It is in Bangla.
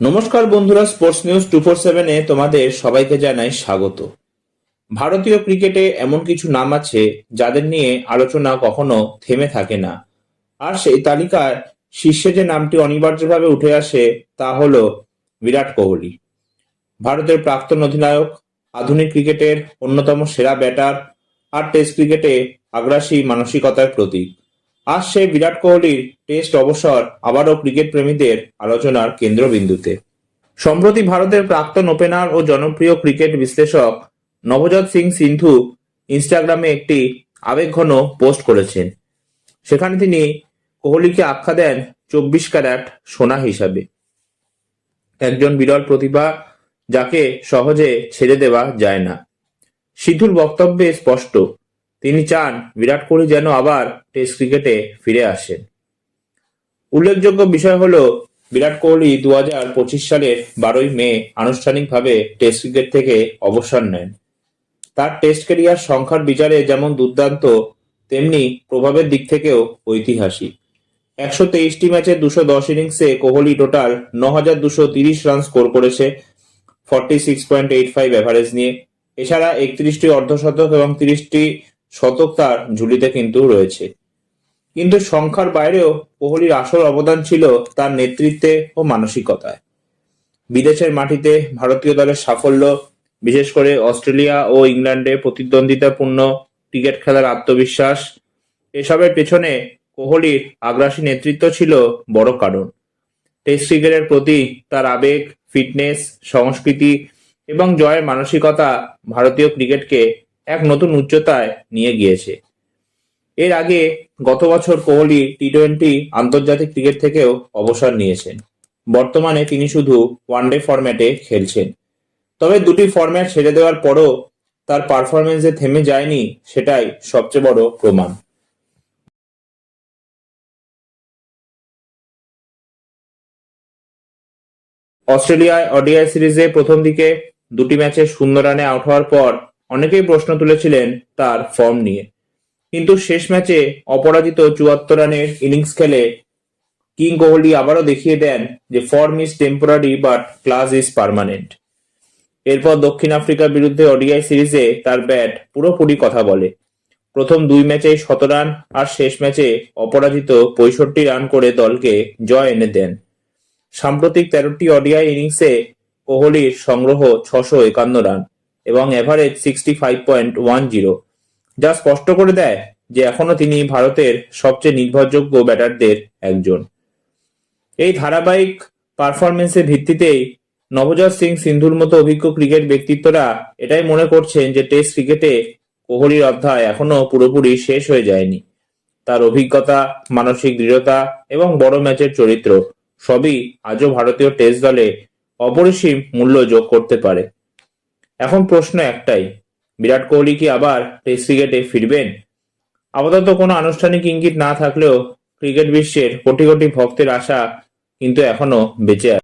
নমস্কার বন্ধুরা, স্পোর্টস নিউজ 247-এ তোমাদের সবাইকে জানাই স্বাগত। ভারতীয় ক্রিকেটে এমন কিছু নাম আছে যাদের নিয়ে আলোচনা কখনো থেমে থাকে না, আর সেই তালিকায় শীর্ষে যে নামটি অনিবার্যভাবে উঠে আসে তা হলো বিরাট কোহলি। ভারতের প্রাক্তন অধিনায়ক, আধুনিক ক্রিকেটের অন্যতম সেরা ব্যাটার আর টেস্ট ক্রিকেটে আগ্রাসী মানসিকতার প্রতীক। আজ সেই বিরাট কোহলির টেস্ট অবসর আবারও ক্রিকেট প্রেমীদের আলোচনার কেন্দ্রবিন্দুতে। সম্প্রতি ভারতের প্রাক্তন ওপেনার ও জনপ্রিয় ক্রিকেট বিশ্লেষক নভজ্যোৎ সিং সিন্ধু ইনস্টাগ্রামে একটি আবেগঘন পোস্ট করেছেন। সেখানে তিনি কোহলিকে আখ্যা দেন 24 ক্যারেট সোনা হিসাবে, একজন বিরল প্রতিভা যাকে সহজে ছেড়ে দেওয়া যায় না। সিন্ধুর বক্তব্যে স্পষ্ট, তিনি চান বিরাট কোহলি যেন আবার টেস্ট ক্রিকেটে ফিরে আসেন। উল্লেখযোগ্য বিষয় হলো, বিরাট কোহলি 2025 সালের 12ই মে আনুষ্ঠানিকভাবে টেস্ট ক্রিকেট থেকে অবসর নেন। তার টেস্ট ক্যারিয়ার সংখ্যার বিচারে যেমন দুর্দান্ত, তেমনি প্রভাবের দিক থেকেও ঐতিহাসিক। 123টি ম্যাচে 210 ইনিংসে কোহলি টোটাল 9,230 রান স্কোর করেছে 46.85 অ্যাভারেজ নিয়ে। এছাড়া 31টি অর্ধশতক এবং 30টি শতক তার ঝুলিতে কিন্তু রয়েছে। কিন্তু সংখ্যার বাইরেও কোহলির আসল অবদান ছিল তার নেতৃত্বে ও মানসিকতায়। বিদেশের মাটিতে ভারতীয় দলের সাফল্য, বিশেষ করে অস্ট্রেলিয়া ও ইংল্যান্ডে প্রতিদ্বন্দ্বিতাপূর্ণ ক্রিকেট খেলার আত্মবিশ্বাস, এসবের পেছনে কোহলির আগ্রাসী নেতৃত্ব ছিল বড় কারণ। টেস্ট ক্রিকেটের প্রতি তার আবেগ, ফিটনেস, সংস্কৃতি এবং জয়ের মানসিকতা ভারতীয় ক্রিকেটকে এক নতুন উচ্চতায় নিয়ে গিয়েছে। এর আগে গত বছর কোহলি টি-20 আন্তর্জাতিক ক্রিকেট থেকেও অবসর নিয়েছেন। বর্তমানে তিনি শুধু ওয়ানডে ফরম্যাটে খেলছেন। তবে দুটি ফরম্যাট ছেড়ে দেওয়ার পরও তার পারফরমেন্স যে থেমে যায়নি, সেটাই সবচেয়ে বড় প্রমাণ। অস্ট্রেলিয়ায় ওডিআই সিরিজে প্রথম দিকে দুটি ম্যাচে 0 রানে আউট হওয়ার পর অনেকেই প্রশ্ন তুলেছিলেন তার ফর্ম নিয়ে। কিন্তু শেষ ম্যাচে অপরাজিত 74 রানের ইনিংস খেলে কিং কোহলি আবারও দেখিয়ে দেন যে form is temporary but class is permanent. এরপর দক্ষিণ আফ্রিকার বিরুদ্ধে ওডিআই সিরিজে তার ব্যাট পুরোপুরি কথা বলে। প্রথম 2 ম্যাচেই 100 রান আর শেষ ম্যাচে অপরাজিত 65 রান করে দলকে জয় এনে দেন। সাম্প্রতিক 13টি ওডিআই ইনিংসে কোহলির সংগ্রহ 651 রান এবং এভারেজ 65.10, যা স্পষ্ট করে দেয় যে এখনো তিনি ভারতের সবচেয়ে নির্ভরযোগ্য ব্যাটারদের একজন। এই ধারাবাহিক পারফরমেন্সের ভিত্তিতেই নভজ্যোৎ সিং সিন্ধুর মতো অভিজ্ঞ ক্রিকেট ব্যক্তিত্বরা এটাই মনে করছেন যে টেস্ট ক্রিকেটে কোহলির অধ্যায় এখনো পুরোপুরি শেষ হয়ে যায়নি। তার অভিজ্ঞতা, মানসিক দৃঢ়তা এবং বড় ম্যাচের চরিত্র সবই আজও ভারতীয় টেস্ট দলে অপরিসীম মূল্য যোগ করতে পারে। এখন প্রশ্ন একটাই, বিরাট কোহলি কি আবার টেস্ট ক্রিকেটে ফিরবেন? আপাতত কোনো আনুষ্ঠানিক ইঙ্গিত না থাকলেও ক্রিকেট বিশ্বের কোটি কোটি ভক্তের আশা কিন্তু এখনো বেঁচে আছে।